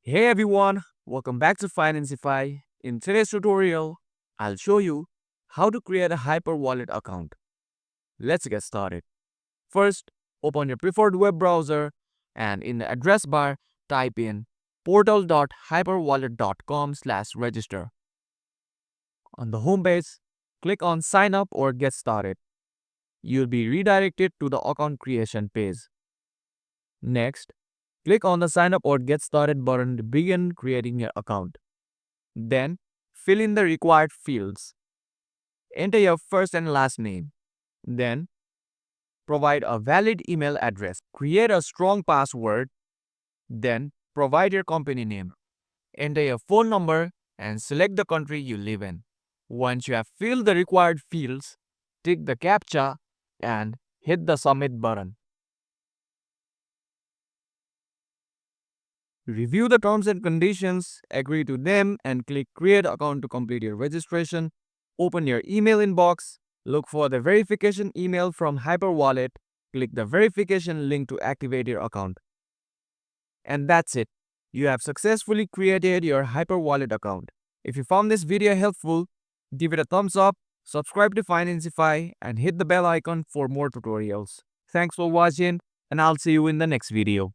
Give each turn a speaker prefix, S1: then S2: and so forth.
S1: Hey everyone, welcome back to Financify. In today's tutorial, I'll show you how to create a HyperWallet account. Let's get started. First, open your preferred web browser and in the address bar, type in portal.hyperwallet.com/register. On the homepage, click on Sign Up or Get Started. You'll be redirected to the account creation page. Next, click on the Sign Up or Get Started button to begin creating your account. Then, fill in the required fields. Enter your first and last name. Then, provide a valid email address. Create a strong password. Then, provide your company name. Enter your phone number and select the country you live in. Once you have filled the required fields, tick the CAPTCHA and hit the Submit button. Review the terms and conditions, agree to them, and click Create Account to complete your registration. Open your email inbox, look for the verification email from HyperWallet, click the verification link to activate your account. And that's it. You have successfully created your HyperWallet account. If you found this video helpful, give it a thumbs up, subscribe to Financify, and hit the bell icon for more tutorials. Thanks for watching, and I'll see you in the next video.